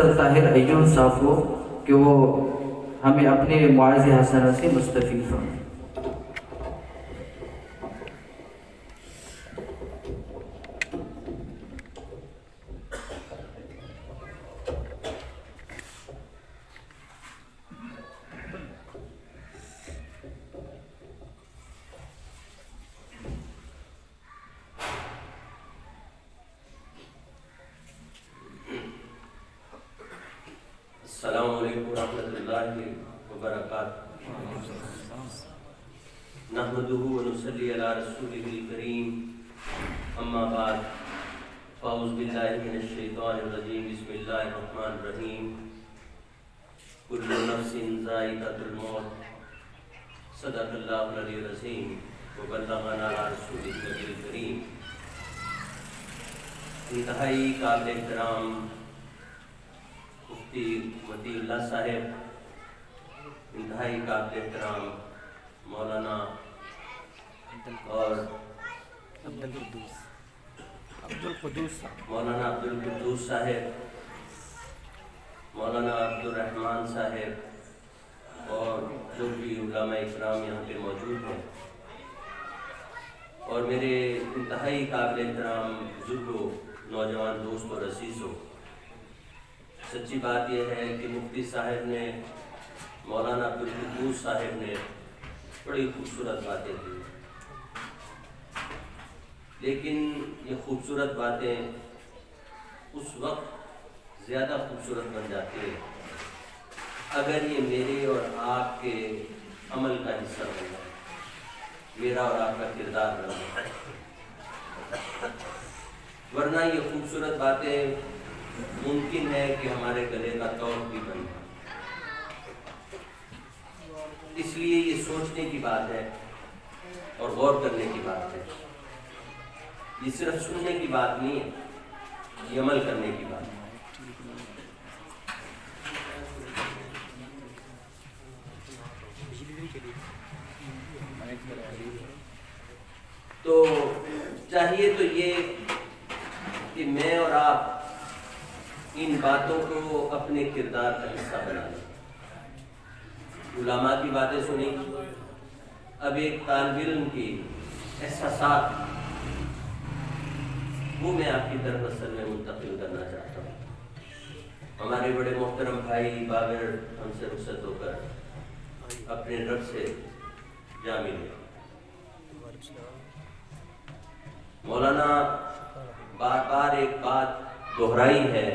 سر طاہر ایوب صاحب کو کہ وہ ہمیں اپنے معاذ حسنہ سے مستفید فرمائیں۔ السلام علیکم ورحمۃ اللہ وبرکاتہ۔ نحمدہ ونصلی علی رسولہ الکریم، اما بعد، فاعوذ باللہ من الشیطان الرجیم، بسم اللہ الرحمن الرحیم۔ کل نفس ذائقۃ الموت، صدق اللہ العلی العظیم وبلغنا رسولہ النبی الکریم۔ انتہائی قابل احترام مفتی ولی اللہ صاحب، انتہائی قابل احترام مولانا اور مولانا عبدالقدوس صاحب، مولانا عبدالرحمن صاحب اور جو بھی علماء اکرام یہاں پہ موجود ہیں، اور میرے انتہائی قابل احترام بزرگوں، نوجوان دوستوں اور عزیزوں، سچی بات یہ ہے کہ مفتی صاحب نے، مولانا عبدالقدوس صاحب نے بڑی خوبصورت باتیں کی، لیکن یہ خوبصورت باتیں اس وقت زیادہ خوبصورت بن جاتی ہے اگر یہ میرے اور آپ کے عمل کا حصہ بن جائے، میرا اور آپ کا کردار بن جائے، ورنہ یہ خوبصورت باتیں ممکن ہے کہ ہمارے گلے کا طور بھی بن جائے۔ اس لیے یہ سوچنے کی بات ہے اور غور کرنے کی بات ہے، یہ صرف سننے کی بات نہیں ہے، یہ عمل کرنے کی بات ہے۔ تو چاہیے تو یہ کہ میں اور آپ ان باتوں کو اپنے کردار کا حصہ بنا لیں۔ علماء کی باتیں سنی، اب ایک طالب علم کی احساسات وہ میں آپ کی طرف اصل میں منتقل کرنا چاہتا ہوں۔ ہمارے بڑے محترم بھائی بابر ہم سے رخصت ہو کر اپنے رب سے جا ملے۔ مولانا بار بار ایک بات دہرائی ہے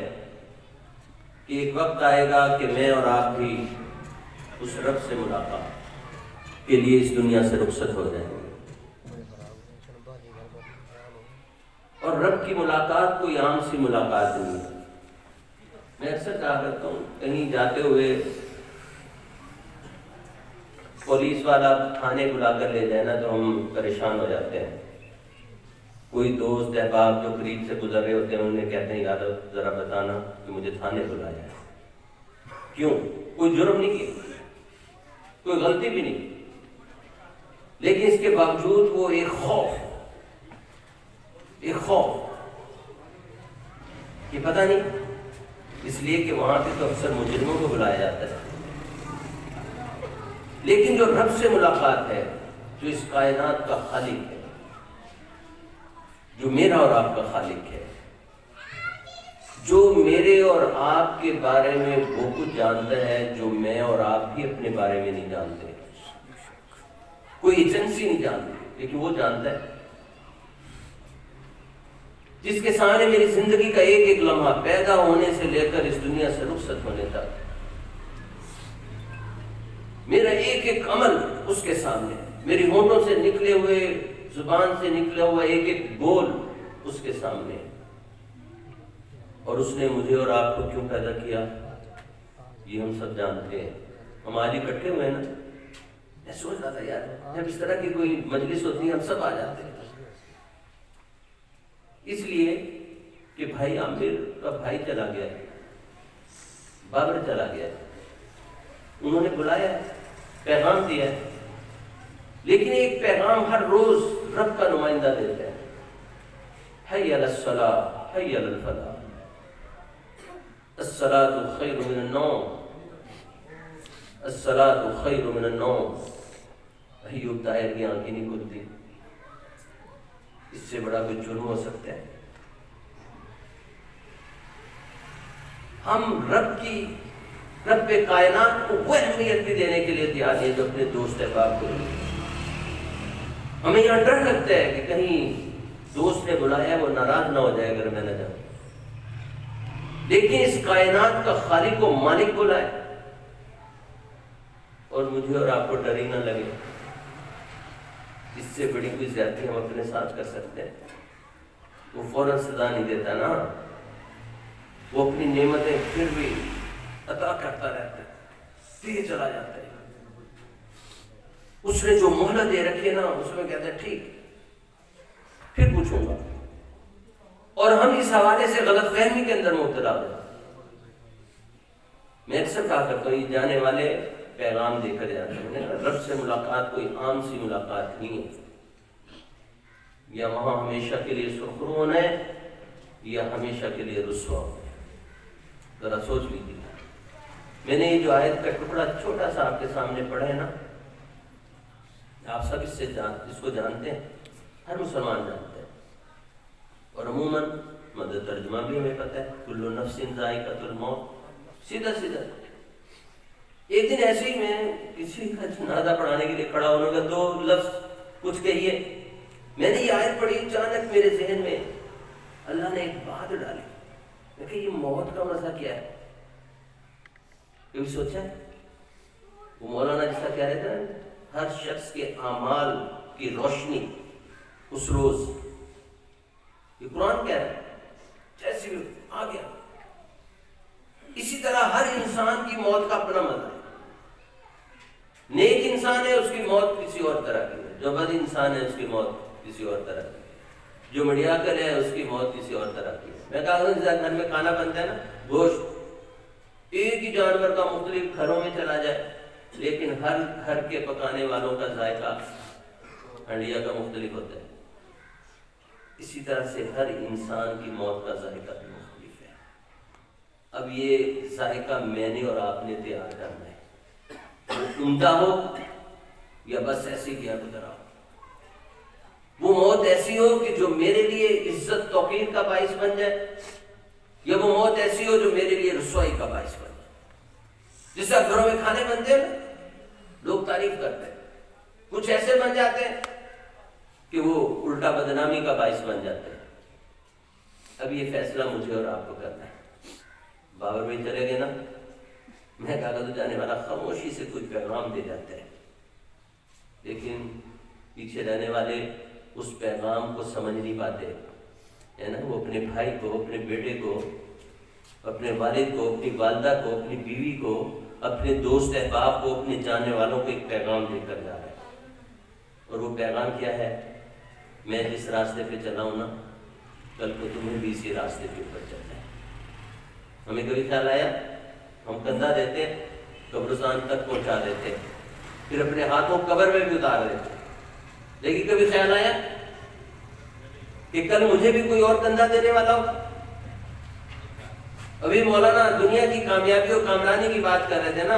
کہ ایک وقت آئے گا کہ میں اور آپ بھی اس رب سے ملاقات کے لیے اس دنیا سے رخصت ہو جائیں گے، اور رب کی ملاقات کوئی عام سی ملاقات نہیں ہے۔ میں اکثر کہا کرتا ہوں، کہیں جاتے ہوئے پولیس والا تھانے بلا کر لے جائے نا تو ہم پریشان ہو جاتے ہیں۔ کوئی دوست احباب جو قریب سے گزر رہے ہوتے ہیں انہیں کہتے ہیں یار ذرا بتانا کہ مجھے تھانے بلایا ہے۔ کیوں؟ کوئی جرم نہیں کیا، کوئی غلطی بھی نہیں، لیکن اس کے باوجود وہ ایک خوف کہ پتہ نہیں، اس لیے کہ وہاں پہ تو اکثر مجرموں کو بلایا جاتا ہے، لیکن جو رب سے ملاقات ہے، جو اس کائنات کا خالق ہے، جو میرا اور آپ کا خالق ہے، جو میرے اور آپ کے بارے میں وہ کچھ جانتا ہے جو میں اور آپ بھی اپنے بارے میں نہیں جانتے، کوئی ایجنسی نہیں جانتی لیکن وہ جانتا ہے، جس کے سامنے میری زندگی کا ایک ایک لمحہ پیدا ہونے سے لے کر اس دنیا سے رخصت ہونے تک میرا ایک ایک عمل اس کے سامنے، میری ہونٹوں سے نکلے ہوئے، زبان سے نکلا ہوا ایک ایک بول اس کے سامنے، اور اس نے مجھے اور آپ کو کیوں پیدا کیا یہ ہم سب جانتے ہیں۔ ہم آج اکٹھے ہوئے ہیں نا، میں سوچ رہا تھا یار جب اس طرح کی کوئی مجلس ہوتی ہے ہم سب آ جاتے ہیں، اس لیے کہ بھائی عامر کا بھائی چلا گیا، بابر چلا گیا، انہوں نے بلایا، پیغام دیا، لیکن ایک پیغام ہر روز رب کا نمائندہ دیتا ہے، حی علی الصلاۃ حی علی الفلاح، الصلاۃ خیر من النوم، الصلاۃ خیر من النوم۔ ایوب طاہر کی آنکھیں نہیں کھلتی، اس سے بڑا کوئی جرم ہو سکتا ہے؟ ہم رب کائنات کو وہ اہمیت بھی دینے کے لیے تیار ہے جو اپنے دوست احباب کو دی۔ ہمیں یہاں ڈر لگتا ہے کہ کہیں دوست نے بلایا وہ ناراض نہ ہو جائے اگر میں نہ جاؤں، لیکن اس کائنات کا خالق و مالک بلائے اور مجھے اور آپ کو ڈر ہی نہ لگے، اس سے بڑی کوئی زیادتی ہم اپنے ساتھ کر سکتے ہیں؟ وہ فوراً سزا نہیں دیتا نا، وہ اپنی نعمتیں پھر بھی عطا کرتا رہتا ہے، پھر چلا جاتا ہے۔ اس نے جو مہلت دے رکھی ہے نا، اس میں کہتا ہے ٹھیک پھر پوچھوں گا، اور ہم اس حوالے سے غلط فہمی کے اندر مبتلا ہو جاتے ہیں۔ میں اکثر کہا کرتا ہوں یہ جانے والے پیغام دے کر جاتے ہیں، رب سے ملاقات کوئی عام سی ملاقات نہیں ہے، یا وہاں ہمیشہ کے لیے سرخرو ہونا ہے یا ہمیشہ کے لیے رسوا ہونا ہے۔ ذرا سوچ لیجیے۔ میں نے یہ جو آیت کا ٹکڑا چھوٹا سا آپ کے سامنے پڑھا ہے نا، آپ سب اس کو جانتے ہیں، ہر مسلمان جانتے ہیں، اور عموماً مدد ترجمہ بھی ہمیں پتہ ہے، کل نفس ذائقۃ الموت، سیدھا سیدھا۔ ایک دن ایسے ہی میں کسی کا جنازہ پڑھانے کے لیے کھڑا ہونے کا، دو لفظ کچھ کہیے، میں نے یہ آیت پڑھی، اچانک میرے ذہن میں اللہ نے ایک بات ڈالی، میں کہ یہ موت کا مزہ کیا ہے؟ کبھی سوچا ہے؟ وہ مولانا جس کا کہہ رہے تھے ہر شخص کے اعمال کی روشنی اس روز، یہ قرآن کہہ رہا ہے، جیسے بھی آ گیا، اسی طرح ہر انسان کی موت کا اپنا مزہ ہے۔ نیک انسان ہے اس کی موت کسی اور طرح کی ہے، جو بد انسان ہے اس کی موت کسی اور طرح کی ہے، جو مڑیا کر ہے اس کی موت کسی اور طرح کی ہے۔ میں کہا کہ گھر میں کھانا بنتا ہے نا، گوشت ایک ہی جانور کا مختلف گھروں میں چلا جائے، لیکن ہر گھر کے پکانے والوں کا ذائقہ ہنڈیا کا مختلف ہوتا ہے، اسی طرح سے ہر انسان کی موت کا ذائقہ بھی مختلف ہے۔ اب یہ ذائقہ میں نے اور آپ نے تیار کرنا ہے، عمدہ ہو یا بس ایسے کیا گزرا ہو۔ وہ موت ایسی ہو کہ جو میرے لیے عزت توقیر کا باعث بن جائے، یا وہ موت ایسی ہو جو میرے لیے رسوائی کا باعث بن جائے۔ جس طرح گھروں میں کھانے بنتے ہیں لوگ تعریف کرتے ہیں، کچھ ایسے بن جاتے ہیں کہ وہ الٹا بدنامی کا باعث بن جاتے ہیں۔ اب یہ فیصلہ مجھے اور آپ کو کرنا ہے۔ بابر بھائی چلے گئے نا، میں کہا تو جانے والا خاموشی سے کچھ پیغام دے جاتا ہے، لیکن پیچھے رہنے والے اس پیغام کو سمجھ نہیں پاتے ہے نا۔ وہ اپنے بھائی کو، اپنے بیٹے کو، اپنے والد کو، اپنی والدہ کو، اپنی بیوی کو، اپنے دوست احباب کو، اپنے جاننے والوں کو ایک پیغام دے کر جا رہا ہے، اور وہ پیغام کیا ہے؟ میں جس راستے پہ چلا ہوں نا، کل کو تمہیں بھی اسی راستے کے اوپر چلنا ہے۔ ہمیں کبھی خیال آیا ہم کندھا دیتے قبرستان تک پہنچا دیتے، پھر اپنے ہاتھوں قبر میں بھی اتار دیتے، لیکن کبھی خیال آیا کہ کل مجھے بھی کوئی اور کندھا دینے والا ہوگا؟ ابھی مولانا دنیا کی کامیابی اور کامرانی کی بات کر رہے تھے نا،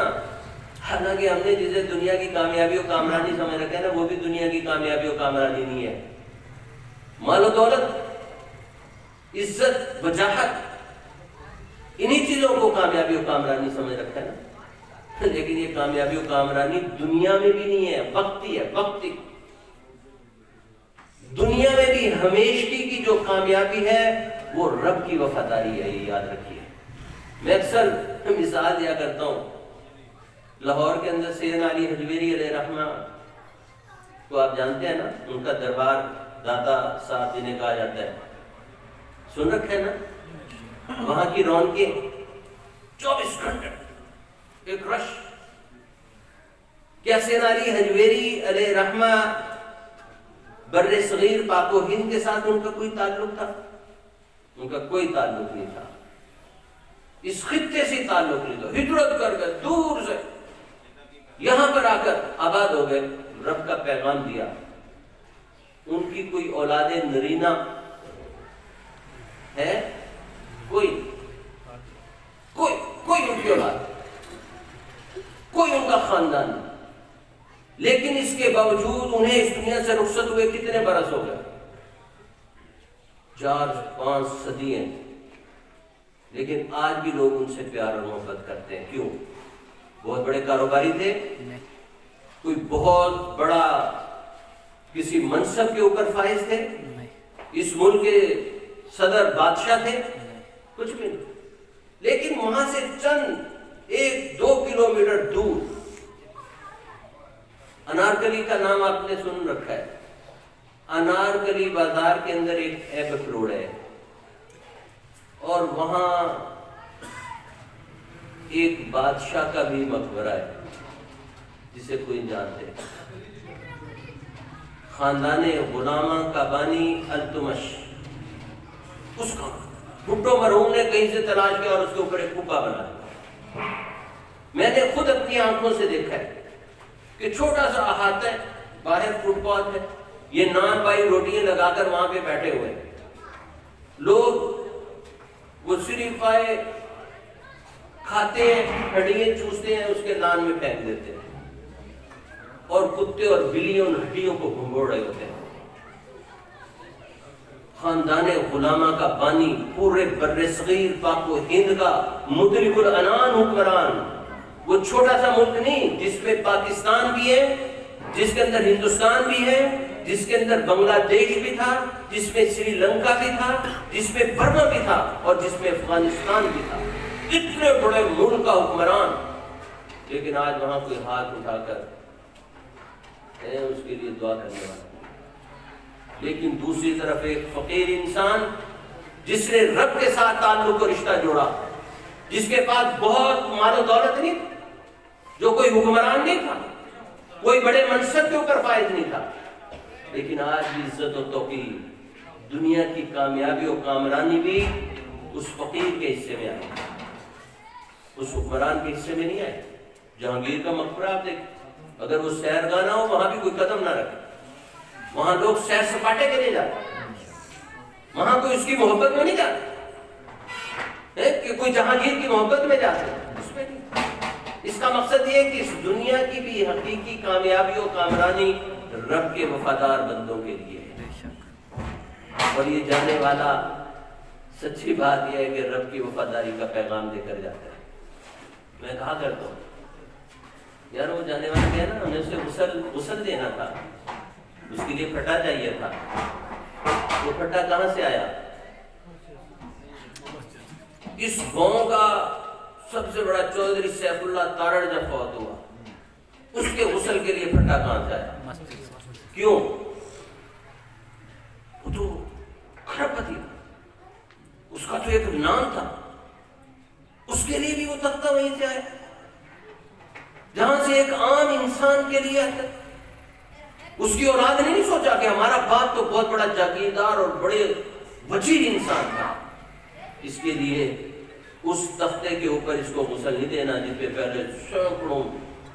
حالانکہ ہم نے جسے دنیا کی کامیابی اور کامرانی سمجھ رکھا ہے نا، وہ بھی دنیا کی کامیابی اور کامرانی نہیں ہے۔ مال و دولت، عزت، وجاہت، انہی چیزوں کو کامیابی و کامرانی سمجھ رکھا ہے نا، لیکن یہ کامیابی و کامرانی دنیا میں بھی نہیں ہے، وقتی ہے، وقتی۔ دنیا میں بھی ہمیشگی کی جو کامیابی ہے وہ رب کی وفاداری ہے، یہ یاد رکھیے۔ میں اکثر مثال دیا کرتا ہوں، لاہور کے اندر سیدنا علی حجویری علیہ رحمہ کو آپ جانتے ہیں نا، ان کا دربار داتا صاحب جنہیں کہا جاتا ہے، سن رکھے ہیں نا؟ وہاں کی رونقیں 24 گھنٹے ایک رش۔ کیا سیدنا علی حجویری علیہ رحمہ بر صغیر پاک و ہند کے ساتھ ان کا کوئی تعلق تھا؟ ان کا کوئی تعلق نہیں تھا، اس خطے سے تعلق نہیں تھا، ہجرت کر گئے دور سے، یہاں پر آ کر آباد ہو گئے، رب کا پیغام دیا۔ ان کی کوئی اولاد نرینہ ہے؟ کوئی ان کی اولاد, کوئی ان کا خاندان نہیں. لیکن اس کے باوجود انہیں اس دنیا سے رخصت ہوئے کتنے برس ہو گئے؟ 4-5 صدیاں. لیکن آج بھی لوگ ان سے پیار اور محبت کرتے ہیں. کیوں؟ بہت بڑے کاروباری تھے, کوئی بہت بڑا کسی منصب کے اوپر فائز تھے, اس ملک کے صدر بادشاہ تھے, کچھ بھی نہیں. لیکن وہاں سے چند 1-2 کلومیٹر دور, انارکلی کا نام آپ نے سن رکھا ہے, انارکلی بازار کے اندر ایک ایبک روڈ ہے, اور وہاں ایک بادشاہ کا بھی مقبرہ ہے جسے کوئی جانتے, خاندان غلامہ کا بانی التمش. اس کا بھٹو مرحوم نے کہیں سے تلاش کیا اور اس کے اوپر ایک کپا بنایا. میں نے خود اپنی آنکھوں سے دیکھا ہے کہ چھوٹا سا احاطہ ہے, باہر فٹ پاتھ ہے, یہ نان بائی روٹیاں لگا کر وہاں پہ بیٹھے ہوئے ہیں. لوگ وہ صرف آئے کھاتے ہیں, ہڈیاں چوستے ہیں, اس کے نان میں پھینک دیتے ہیں, اور کتے اور بلیوں ان ہڈیوں کو بھنگوڑ رہے ہوتے ہیں. خاندان غلامہ کا بانی, پورے بر صغیر پاک و ہند کا مطلق العنان حکمران. وہ چھوٹا سا ملک نہیں جس میں پاکستان بھی ہے, جس کے اندر ہندوستان بھی ہے, جس کے اندر بنگلہ دیش بھی تھا, جس میں سری لنکا بھی تھا, جس میں برما بھی تھا, اور جس میں افغانستان بھی تھا. اتنے بڑے ملک کا حکمران, لیکن آج وہاں کوئی ہاتھ اٹھا کر اس کے لیے دعا کرنے والا. لیکن دوسری طرف ایک فقیر انسان جس نے رب کے ساتھ تعلق و رشتہ جوڑا, جس کے پاس بہت مال و دولت نہیں, جو کوئی حکمران نہیں تھا, کوئی بڑے منصب کے اوپر فائز نہیں تھا, لیکن آج بھی عزت و توقیر, دنیا کی کامیابی و کامرانی بھی اس فقیر کے حصے میں آئی, اس حکمران کے حصے میں نہیں آئی. جہانگیر کا مقبرہ آپ دیکھیں, اگر وہ سیر گانا ہو وہاں بھی کوئی قدم نہ رکھے, وہاں لوگ سیر سپاٹے کے لیے جاتے, وہاں کوئی اس کی محبت میں نہیں جاتے کہ کوئی جہانگیر کی محبت میں جاتے, اس میں نہیں. اس کا مقصد یہ ہے کہ اس دنیا کی بھی حقیقی کامیابی و کامرانی رب کے وفادار بندوں کے لیے ہے. اور یہ جانے والا سچی بات یہ ہے کہ رب کی وفاداری کا پیغام دے کر جاتا ہے. میں کہا کرتا ہوں یار وہ جانے والا کیا نا, ہمیں اسے غسل دینا تھا, اس کے لیے پھٹا چاہیے تھا. وہ پھٹا کہاں سے آیا؟ اس گاؤں کا سب سے بڑا چودھری سیف اللہ تارڑ جب فوت ہوا, اس کے غسل کے لیے پھٹا کہاں سے آیا؟ کیوں؟ وہ تو کھرپتی تھا, اس کا تو ایک نام تھا, اس کے لیے بھی وہ تختہ وہیں سے آیا جہاں سے ایک عام انسان کے لیے آتا. اس کی اولاد نے نہیں سوچا کہ ہمارا باپ تو بہت بڑا جاگیردار اور بڑے وزیر انسان تھا, اس کے لیے اس تختے کے اوپر اس کو غسل نہیں دینا جس پہ پہلے سینکڑوں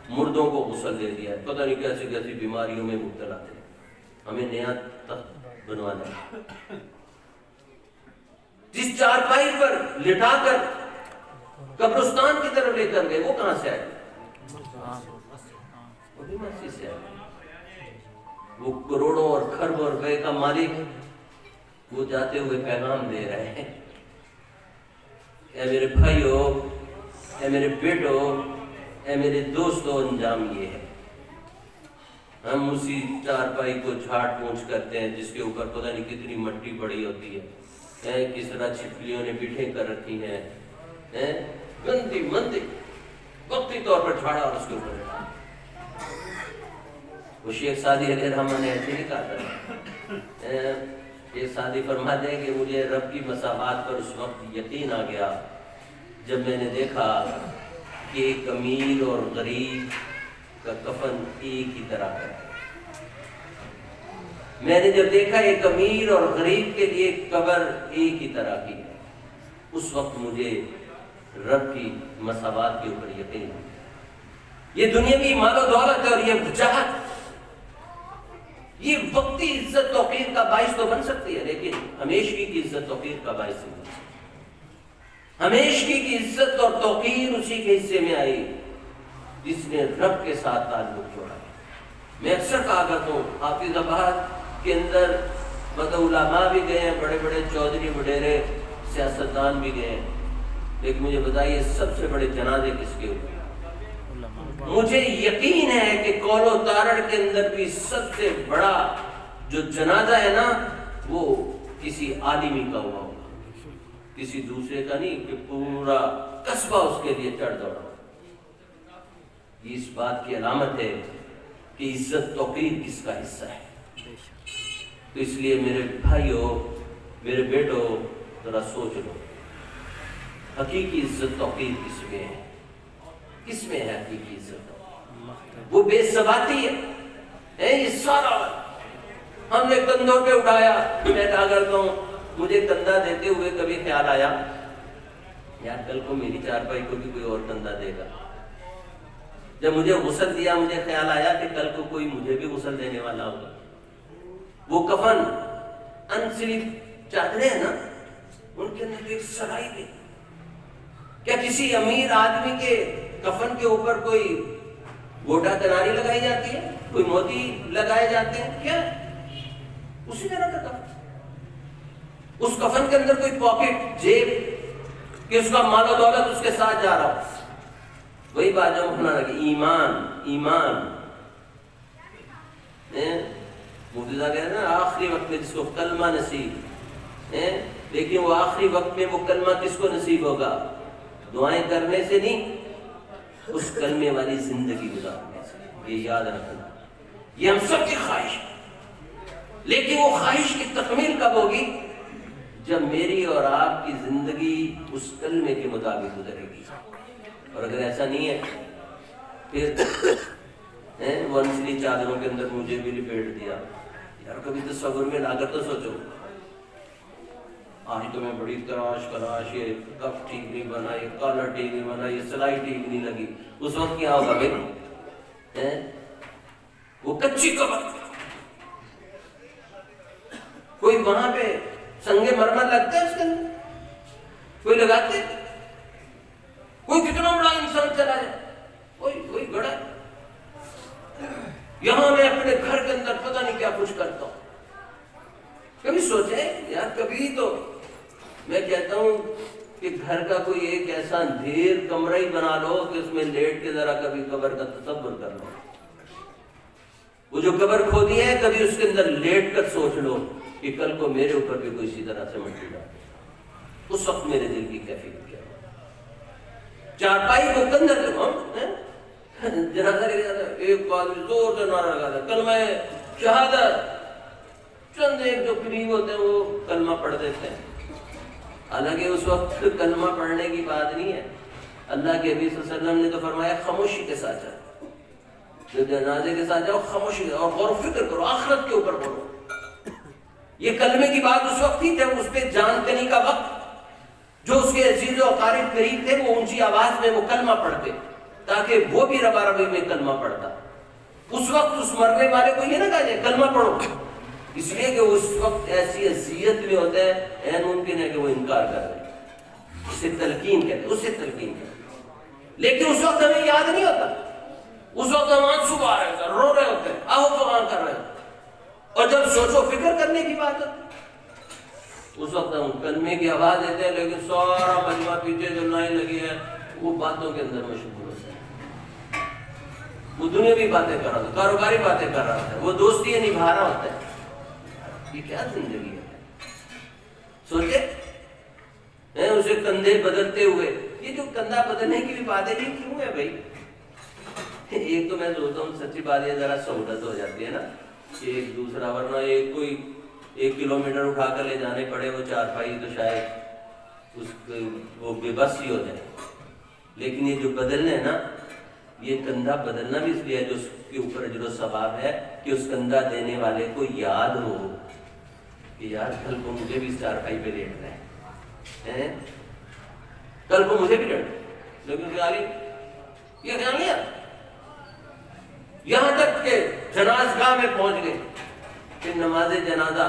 مردوں کو غسل دے دیا ہے, پتہ نہیں کیسی کیسی بیماریوں میں مبتلا تھے, ہمیں نیا تخت بنوانا ہے. جس چارپائی پر لٹا کر قبرستان کی طرف لے کر گئے وہ کہاں سے آئے؟ وہ بھی مسجد سے آئے. وہ کروڑوں اور کھربوں روپے کا مالک, وہ جاتے ہوئے پیغام دے رہے ہیں, اے میرے بھائیو, اے میرے بیٹو, اے میرے دوستو, انجام یہ ہے. ہم اسی چارپائی کو جھاڑ پونچھ کرتے ہیں جس کے اوپر پتہ نہیں کتنی مٹی پڑی ہوتی ہے, کس طرح چھپکلیوں نے بٹھے کر رکھی ہیں, گندی مندی وقتی طور پر جھاڑا اور اس کے اوپر رکھا. وہ شیخ سعدی علیہ الرحمہ نے ایسے نہیں کہا تھا. شیخ سعدی فرماتے ہیں کہ مجھے رب کی مساوات پر اس وقت یقین آ گیا جب میں نے دیکھا کہ ایک امیر اور غریب کا کفن ایک ہی طرح کا ہے. میں نے جب دیکھا ایک امیر اور غریب کے لیے قبر ایک ہی طرح کی ہے, اس وقت مجھے رب کی مساوات کے اوپر یقین ہے. یہ دنیاوی مال و دولت اور یہ وجاہت, یہ وقتی عزت توقیر کا باعث تو بن سکتی ہے, لیکن ہمیشگی کی عزت توقیر کا باعث نہیں بن سکتی. ہمیشگی کی عزت اور توقیر اسی کے حصے میں آئی جس نے رب کے ساتھ تعلق جوڑا۔ میں اکثر کہا کرتا ہوں، حافظ آباد کے اندر علماء بھی گئے ہیں، بڑے بڑے چودھری وڈیرے سیاستدان بھی گئے ہیں، لیکن مجھے بتائیے سب سے بڑے جنازے کس کے ہوئے؟ مجھے یقین ہے کہ کول و تارڑ کے اندر بھی سب سے بڑا جو جنازہ ہے نا وہ کسی عالمی کا ہوا ہوگا، کسی دوسرے کا نہیں کہ پورا قصبہ اس کے لیے چڑھ دوڑا۔ یہ اس بات کی علامت ہے کہ عزت توقیر کس کا حصہ ہے۔ تو اس لیے میرے بھائیو، میرے بیٹو، ذرا سوچ لو، حقیقی عزت توقیر کس میں ہے؟ کس میں ہے حقیقی عزت؟ وہ بے ثباتی ہے، یہ سارا ہم نے کندھوں پہ اٹھایا۔ میں کہا کرتا ہوں، مجھے کندھا دیتے ہوئے کبھی خیال آیا یار کل کو میری چارپائی کو بھی کوئی اور کندھا دے گا؟ جب مجھے غسل دیا مجھے خیال آیا کہ کل کو کوئی مجھے بھی غسل دینے والا ہوگا۔ وہ کفن انسلپ چادریں ہیں نا، ان کے اندر ایک سرائی تھی۔ کیا کسی امیر آدمی کے کفن کے اوپر کوئی گوٹا کناری لگائی جاتی ہے؟ کوئی موتی لگائے جاتے ہیں؟ کیا اسی طرح کا کفن؟ اس کفن کے اندر کوئی پاکٹ، جیب کہ اس کا مال و دولت اس کے ساتھ جا رہا ہو؟ وہی بات جو ہونا لگی، ایمان ایمان۔ مفتی صاحب کہتے ہیں نا آخری وقت میں جس کو کلمہ نصیب، لیکن وہ آخری وقت میں وہ کلمہ کس کو نصیب ہوگا؟ دعائیں کرنے سے نہیں، اس کلمے والی زندگی گزارنے سے۔ یہ یاد رکھنا، یہ ہم سب کی خواہش ہے، لیکن وہ خواہش کی تکمیل کب ہوگی؟ جب میری اور آپ کی زندگی اس کلمے کے مطابق گزرے گی۔ اور اگر ایسا نہیں ہے پھر وہ انسلی چادروں کے اندر مجھے بھی لپیٹ دیا۔ یار کبھی تصور میں لا کر تو سوچو، آج تو میں بڑی تراش، یہ کف ٹھیک نہیں بنا، یہ کالر ٹھیک نہیں بنا، یہ سلائی ٹھیک نہیں لگی، اس وقت کیا ہوگا بھائی؟ وہ کچی قبر، کوئی وہاں پہ سنگے مرمر لگتا ہے اس کے اندر؟ کوئی لگاتے؟ کوئی کتنا بڑا انسان چلا جائے، کوئی گڑا۔ یہاں میں اپنے گھر کے اندر پتہ نہیں کیا کچھ کرتا ہوں۔ کبھی سوچیں یار، کبھی تو میں کہتا ہوں کہ گھر کا کوئی ایک ایسا اندھیر کمرہ ہی بنا لو کہ اس میں لیٹ کے ذرا کبھی قبر کا تصور کر لو۔ وہ جو قبر کھودی ہے کبھی اس کے اندر لیٹ کر سوچ لو کہ کل کو میرے اوپر بھی کوئی اسی طرح سے مٹی ڈالے، اس وقت میرے دل کی کیفیت کیا ہو؟ چارپائی کو کندھر لگاؤ، جنازہ لے جاتا ہے، ایک آدمی زور سے نعرہ لگاتا ہے کلمہ شہادت، چند ایک جو قریب ہوتے ہیں وہ کلمہ پڑھ دیتے ہیں۔ حالانکہ اس وقت کلمہ پڑھنے کی بات نہیں ہے، اللہ کے نبی صلی اللہ علیہ وسلم نے تو فرمایا خاموشی کے ساتھ جاؤ، جو جنازے کے ساتھ جاؤ خاموشی اور غور و فکر کرو، آخرت کے اوپر پڑھو۔ یہ کلمے کی بات اس وقت تھی جب اس پہ جان کنی کا وقت، جو اس کے عزیز و اقارب قریب تھے وہ اونچی آواز میں وہ کلمہ پڑھتے تاکہ وہ بھی ربا ربی میں کلمہ پڑھتا۔ اس وقت اس مرنے والے کو یہ نہ کہا جائے کلمہ پڑھو، اس لیے کہ اس وقت ایسی اذیت میں ہوتا ہے، این ممکن ہے کہ وہ انکار کر دے، اسے تلقین کہتے ہیں، اسے تلقین کہتے ہیں۔ لیکن اس وقت ہمیں یاد نہیں ہوتا، اس وقت ہم آنسو آ رہے ہوتے ہیں، رو رہے ہوتے ہیں، آہو فغان کر رہے ہوتے ہیں، اور جب سوچو فکر کرنے کی بات ہوتی اس وقت ہم کلمے کی آواز دیتے ہیں، لیکن سارا مجمع پیچھے جو لائن لگی ہے وہ باتوں کے اندر مشغول ہوتا ہے، وہ دنیاوی باتیں کر رہا ہوتا ہے، کاروباری باتیں کر رہا ہوتا ہے، وہ دوستی نبھا رہا ہوتا ہے۔ یہ کیا زندگی ہے؟ سوچے اسے کندھے بدلتے ہوئے، یہ جو کندھا بدلنے کی بھی بات ہے یہ کیوں ہے بھائی؟ ایک تو میں سوچتا ہوں سچی بات ہے ذرا سہولت ہو جاتی ہے نا، ایک دوسرا، ورنہ ایک کوئی 1 کلومیٹر اٹھا کر لے جانے پڑے وہ چارپائی تو شاید وہ بے بس ہی ہو جائے۔ لیکن یہ جو بدلنا ہے نا، یہ کندھا بدلنا بھی اس لیے جو اس کے اوپر اجر و ثواب ہے کہ اس کندھا دینے والے کو یاد ہو کہ یار کل کو مجھے بھی اس چارپائی پہ لیٹنا ہے، کل کو مجھے بھی لیٹنا۔ لیکن یہ خیال نہیں ہے، یہاں تک کہ جنازگاہ میں پہنچ گئے کہ نماز جنازہ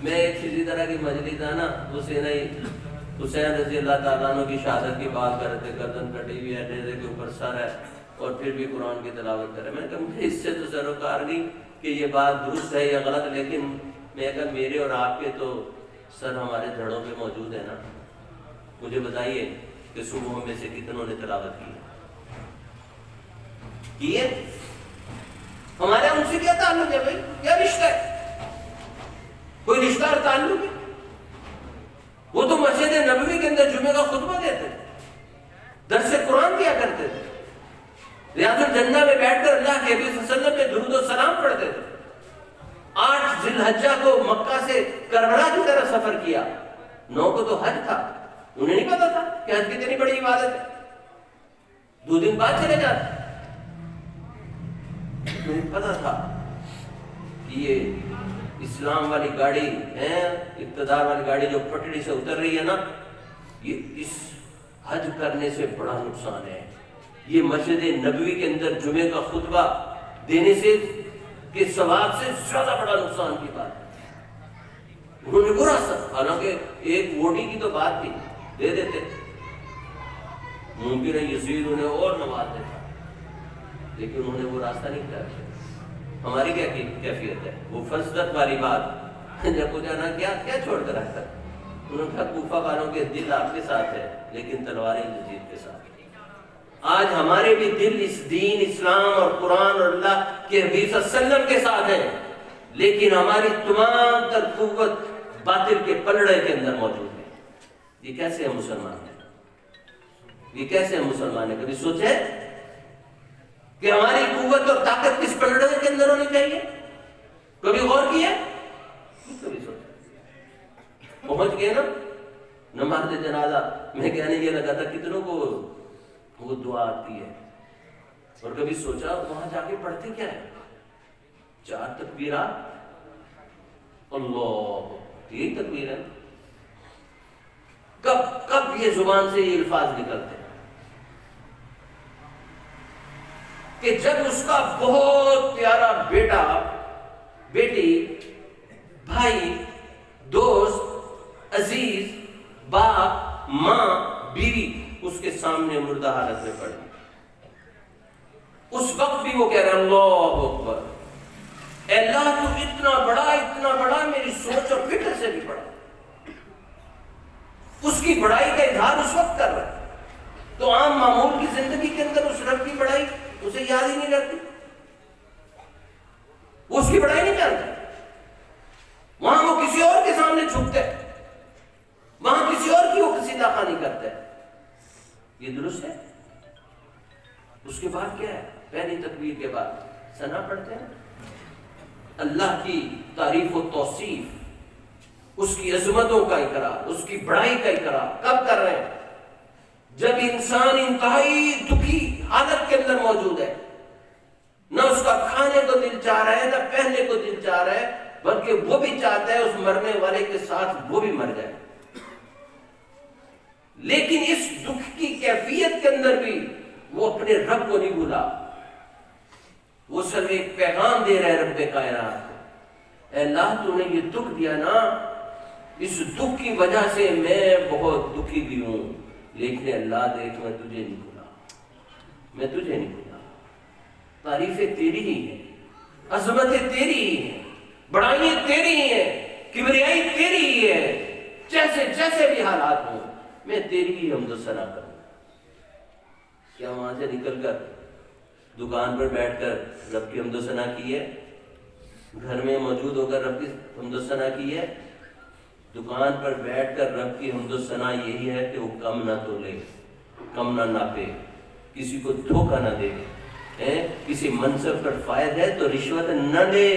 میں ایک کسی طرح کی مجلس تھا نا، اسے نہیں حسین رضی اللہ تعالیٰ عنہ کی شہادت کی بات کر رہے تھے، گردن کٹی ہوئی ہے، نیزے کے اوپر سر ہے، اور پھر بھی قرآن کی تلاوت کر رہے ہیں۔ میں نے کہا مجھے اس سے تو سروکار نہیں کہ یہ بات درست ہے یا غلط، لیکن میں کہا میرے اور آپ کے تو سر ہمارے دھڑوں پہ موجود ہے نا، مجھے بتائیے کہ صبح میں سے کتنوں نے تلاوت کی ہے؟ ہمارے ان سے کیا تعلق ہے بھائی؟ کیا رشتہ ہے؟ کوئی رشتہ اور تعلق ہے؟ وہ تو مسجد نبوی کے اندر جمعے کا خطبہ دیتے تھے، درس قرآن کیا کرتے تھے، ریاض الجنہ میں بیٹھ کر اللہ کے حبیب صلی اللہ علیہ وسلم پہ درود و سلام پڑھتے تھے۔ 8 ذی الحجہ کو مکہ سے کربلا کی طرف سفر کیا، 9 کو تو حج تھا، انہیں نہیں پتا تھا کہ حج کتنی بڑی عبادت ہے، 2 دن بعد چلے جاتے۔ انہیں پتا تھا کہ یہ اسلام والی گاڑی ہے، اقتدار والی گاڑی جو پٹڑی سے اتر رہی ہے نا، یہ اس حج کرنے سے بڑا نقصان ہے، یہ مسجد نبوی کے اندر جمعے کا خطبہ دینے سے کے ثواب سے زیادہ بڑا نقصان کی بات ہے۔ انہوں نے وہ راستہ، حالانکہ ایک ووٹی کی تو بات تھی، دے دیتے، ممکن ہے یزید انہیں اور نواز دیتا، لیکن انہوں نے وہ راستہ نہیں کیا۔ ہماری کیا کیفیت ہے؟ وہ فضلت والی بات، جب کو جانا کیا چھوڑ کر رکھتا، انہوں نے کہا کوفہ والوں کے دل آپ کے ساتھ ہے لیکن تلواریں یزید کے ساتھ۔ آج ہمارے بھی دل اس دین اسلام اور قرآن اور اللہ کے حبیب صلی اللہ علیہ وسلم کے ساتھ ہے، لیکن ہماری تمام تر قوت باطل کے پلڑے کے اندر موجود ہے۔ یہ کیسے ہم مسلمان ہیں؟ یہ کیسے ہم مسلمان ہیں؟ کبھی سوچے کہ ہماری قوت اور طاقت کس پلڑے کے اندر ہونی چاہیے؟ کبھی غور کیا؟ کبھی سوچا؟ پہنچ گئے نا نماز جنازہ میں کہنے یہ لگا تھا کتنوں کو وہ دعا آتی ہے، اور کبھی سوچا وہاں جا کے پڑھتے کیا ہے؟ 4 تکبیرات، اللہ، یہی تکبیر ہے۔ کب یہ زبان سے یہ الفاظ نکلتے ہیں کہ جب اس کا بہت پیارا بیٹا، بیٹی، بھائی، دوست، عزیز، باپ، ماں، بیوی اس کے سامنے مردہ حالت میں پڑی، اس وقت بھی وہ کہہ رہے ہیں اللہ اکبر، اے اللہ تو اتنا بڑا میری سوچ اور فکر سے بھی بڑا۔ اس کی بڑائی کا اظہار اس وقت کر رہا ہے، تو عام معمول کی زندگی کے اندر اس رب کی بڑائی اسے یاد ہی نہیں رہتی، وہ اس کی بڑائی نہیں جانتا، وہاں وہ کسی اور کے سامنے جھکتے، وہاں کسی اور کی وہ قصیدہ خوانی کرتے ہیں۔ یہ درست ہے؟ اس کے بعد کیا ہے؟ پہلی تکبیر کے بعد ثنا پڑھتے ہیں، اللہ کی تعریف و توصیف، اس کی عظمتوں کا اقرار، اس کی بڑائی کا اقرار کب کر رہے ہیں؟ جب انسان انتہائی دکھی حالت کے اندر موجود ہے، نہ اس کا کھانے کو دل چاہ رہا ہے، نہ پہننے کو دل چاہ رہا ہے، بلکہ وہ بھی چاہتا ہے اس مرنے والے کے ساتھ وہ بھی مر جائے، لیکن اس دکھ کی کیفیت کے اندر بھی وہ اپنے رب کو نہیں بھولا، وہ صرف ایک پیغام دے رہا ہے رب کائنات کو، اے اللہ تو نے یہ دکھ دیا نا، اس دکھ کی وجہ سے میں بہت دکھی بھی ہوں، لیکن اللہ دیکھ میں تجھے نہیں بھولا، میں تجھے نہیں بھولا، تعریفیں تیری ہی ہیں، عظمتیں تیری ہی ہیں، بڑائیاں تیری ہی ہیں، کبریائی تیری ہی ہے، جیسے بھی حالات ہوں میں تیری ہی حمد و ثنا کروں۔ کیا وہاں سے نکل کر دکان پر بیٹھ کر رب کی حمد و ثنا کی ہے؟ گھر میں موجود ہو کر رب کی حمد و ثنا کی ہے؟ دکان پر بیٹھ کر رب کی حمد و ثنا یہی ہے کہ وہ کم نہ تولے، کم نہ ناپے، کسی کو دھوکہ نہ دے، کسی منصب پر فائد ہے تو رشوت نہ دے،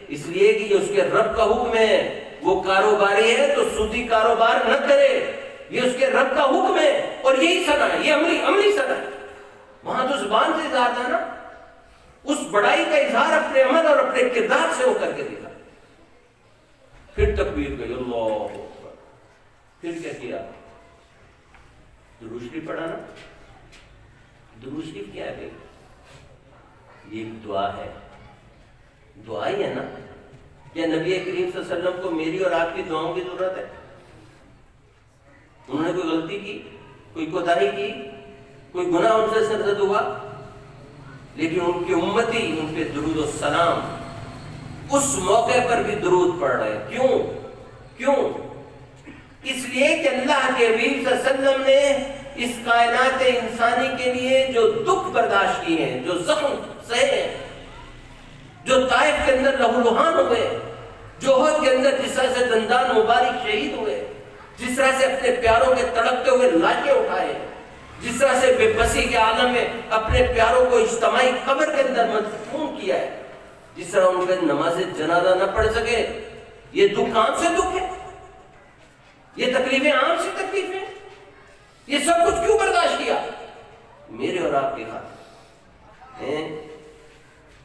اس لیے کہ یہ اس کے رب کا حکم ہے، وہ کاروباری ہے تو سودی کاروبار نہ کرے، یہ اس کے رب کا حکم ہے، اور یہی ثنا ہے، یہ عملی ثنا ہے۔ وہاں تو زبان سے اظہار تھا نا، اس بڑائی کا اظہار اپنے عمل اور اپنے کردار سے ہو کر کے دکھا۔ پھر تکبیر گئی اللہ اکبر، پھر کیا کیا؟ درود شریف پڑھا نا۔ درود شریف کیا ہے؟ یہ ایک دعا ہے، دعا ہی ہے نا۔ کیا نبی کریم صلی اللہ علیہ وسلم کو میری اور آپ کی دعاؤں کی ضرورت ہے؟ انہوں نے کوئی غلطی کی، کوئی کوتاہی کی، کوئی گناہ ان سے سرزد ہوا، لیکن ان کی امتی ان پہ درود و سلام اس موقع پر بھی درود پڑھ رہے ہیں۔ کیوں؟ اس لیے کہ اللہ کے حبیب صلی اللہ علیہ وسلم نے اس کائنات انسانی کے لیے جو دکھ برداشت کیے ہیں، جو زخم سہے ہیں، جو طائف کے اندر لہو لہان ہوئے، جو احد کے اندر جس طرح سے دندان مبارک شہید ہوئے، جس طرح سے اپنے پیاروں کے تڑپتے ہوئے لاشیں اٹھائے، جس طرح سے بے بسی کے عالم میں اپنے پیاروں کو اجتماعی قبر کے اندر مدفون کیا ہے، جس طرح ان پہ نماز جنازہ نہ پڑھ سکے، یہ دکھ عام سے دکھ ہے، یہ تکلیفیں عام سے تکلیفیں، یہ سب کچھ کیوں برداشت کیا؟ میرے اور آپ کی خاطر ہیں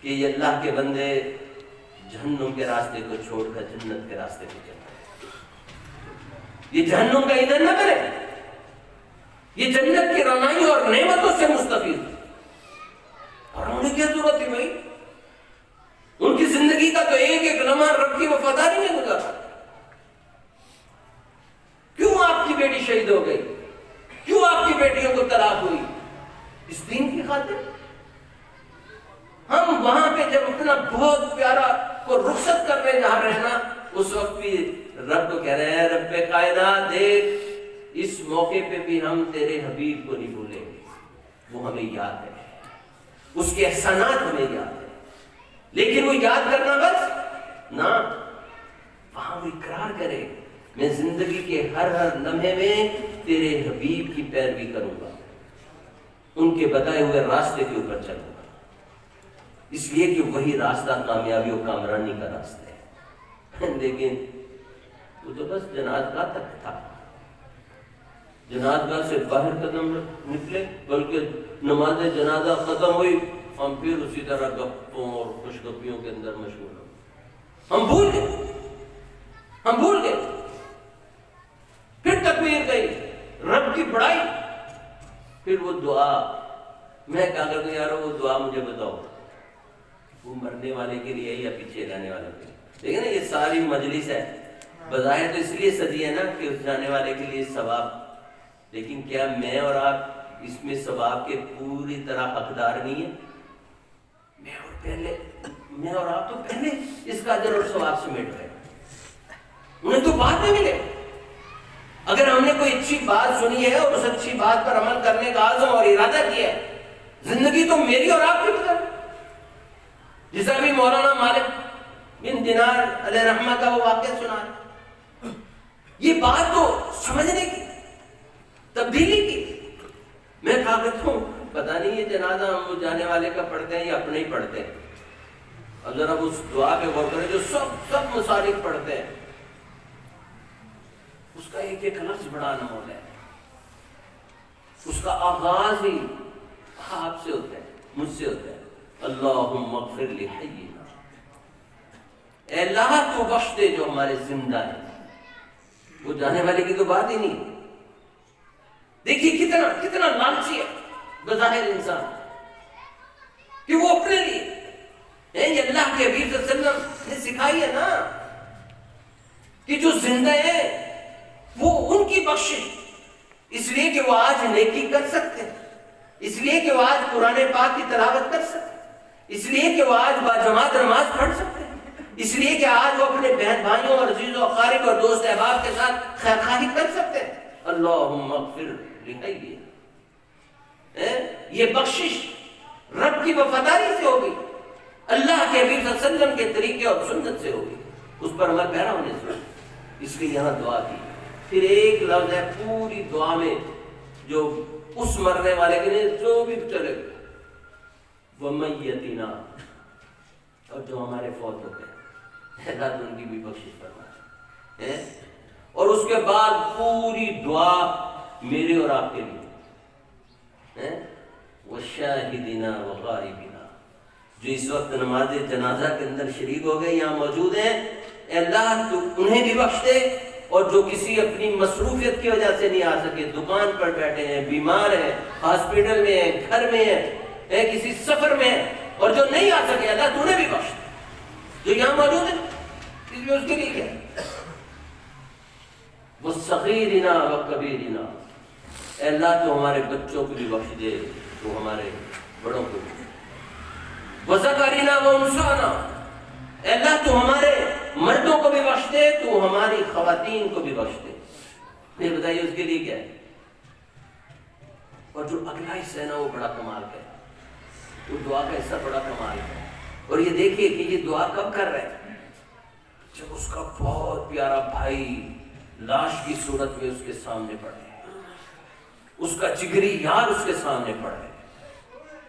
کہ یہ اللہ کے بندے جہنم کے راستے کو چھوڑ کر جنت کے راستے پہ چلتے ہیں۔ یہ جہنم کا ایندھن نہ بنے، یہ جنت کی رونائیوں اور نعمتوں سے مستفید، اور انہیں کیا ضرورت ہے بھائی؟ ان کی زندگی کا تو ایک ایک لمحہ رب کی وفاداری میں گزرا۔ کیوں آپ کی بیٹی شہید ہو گئی؟ کیوں آپ کی بیٹیوں کو طلاق ہوئی؟ اس دین کی خاطر۔ ہم وہاں پہ جب اپنا بہت پیارا کو رخصت کر رہے جہاں رہنا، اس وقت بھی رب کو کہہ رہے ہیں رب کائنات دیکھ، اس موقع پہ بھی ہم تیرے حبیب کو نہیں بھولیں گے، وہ ہمیں یاد ہے، اس کے احسانات ہمیں یاد ہے، لیکن وہ یاد کرنا بس نہ، وہاں وہ اقرار کرے میں زندگی کے ہر لمحے میں تیرے حبیب کی پیروی کروں گا، ان کے بتائے ہوئے راستے کے اوپر چلوں گا، اس لیے کہ وہی راستہ کامیابی و کامرانی کا راستہ ہے۔ لیکن وہ تو بس جنازگاہ تک تھا، جنازگاہ سے باہر قدم نکلے، بلکہ نماز جنازہ ختم ہوئی، ہم پھر اسی طرح گپوں اور خوشگپیوں کے اندر مشغول ہو، ہم بھول گئے، پھر تکبیر گئی، رب کی بڑائی، پھر وہ دعا، میں کہا کرتا ہوں یارو وہ دعا مجھے بتاؤ، وہ مرنے والے کے لیے یا پیچھے رہنے والے کے لیے؟ دیکھیں نا یہ ساری مجلس ہے، بظاہر تو اس لیے سجی ہے نا کہ اس جانے والے کے لیے ثواب، لیکن کیا میں اور آپ اس میں ثواب کے پوری طرح حقدار نہیں ہیں؟ میں اور آپ تو پہلے اس کا اجر اور ثواب سمیٹ گئے، انہیں تو بعد میں ملے۔ اگر ہم نے کوئی اچھی بات سنی ہے اور اس اچھی بات پر عمل کرنے کا عزم اور ارادہ کیا ہے، زندگی تو میری اور آپ کی بدل، جیسا بھی مولانا مالک بن دینار علیہ رحمہ کا وہ واقعہ سنا ہے، یہ بات تو سمجھنے کی، تبدیلی کی۔ میں کہا کرتا ہوں پتہ نہیں یہ جنازہ ہم جانے والے کا پڑھتے ہیں یا اپنے ہی پڑھتے ہیں، اور ذرا اس دعا پہ غور کریں جو سب مصارف پڑھتے ہیں، اس کا ایک ایک لفظ بڑا انمول ہے، اس کا آغاز ہی آپ سے ہوتا ہے، مجھ سے ہوتا ہے، اللہم اغفر لحینا، اے اللہ تو بخش دے جو ہمارے زندہ ہیں، وہ جانے والے کی تو بات ہی نہیں۔ دیکھیے کتنا لالچی ہے بظاہر انسان کہ وہ اپنے لیے، یہ اللہ کے حبیب صلی اللہ علیہ وسلم نے سکھائی ہے نا کہ جو زندہ ہیں وہ ان کی بخشش، اس لیے کہ وہ آج نیکی کر سکتے ہیں، اس لیے کہ وہ آج قرآن پاک کی تلاوت کر سکتے ہیں، اس لیے کہ وہ آج باجماعت نماز پڑھ سکتے ہیں، اس لیے کہ آج وہ اپنے بہن بھائیوں اور عزیز و اقارب اور دوست احباب کے ساتھ خیر خواہی کر سکتے ہیں۔ اللہم اغفر لحینا، یہ بخشش رب کی وفاداری سے ہوگی، اللہ کے حبیب صلی اللہ علیہ وسلم کے طریقے اور سنت سے ہوگی، اس پر عمل پیرا ہونے سے، اس لیے یہاں دعا کی۔ پھر ایک لفظ ہے پوری دعا میں جو اس مرنے والے کے لیے جو بھی چلے گا، وَمَيَّتِنَا، اور جو ہمارے فوت ہوتے ہیں اللہ تو ان کی بھی بخشش فرمائے، اور اس کے بعد پوری دعا میرے اور آپ کے لیے، وَشَاهِدِنَا وَغَائِبِنَا، جو اس وقت نماز جنازہ کے اندر شریک ہو گئے، یہاں موجود ہیں، اے اللہ تو انہیں بھی بخش دے، اور جو کسی اپنی مصروفیت کی وجہ سے نہیں آ سکے، دکان پر بیٹھے ہیں، بیمار ہیں، ہاسپٹل میں ہیں، گھر میں ہیں، کسی سفر میں ہیں، اور جو نہیں آ سکے اللہ تو انہیں بھی بخش دے، جو یہاں موجود ہیں، اس میں اس کے لیے کیا؟ وصغیرنا وکبیرنا، اے اللہ تو ہمارے بچوں کو بھی بخش دے، تو ہمارے بڑوں کو بھی، وذکرنا وانثانا، اے اللہ تو ہمارے مردوں کو بھی بخش دے، تو ہماری خواتین کو بھی بخش دے۔ پھر بتائیے اس کے لیے کیا ہے؟ اور جو اگلا حصہ ہے نا وہ بڑا کمال کا ہے، وہ دعا کا حصہ بڑا کمال کا ہے۔ اور یہ دیکھیے کہ یہ دعا کب کر رہے ہیں؟ جب اس کا بہت پیارا بھائی لاش کی صورت میں اس کے سامنے پڑے، اس کا جگری یار اس کے سامنے پڑے،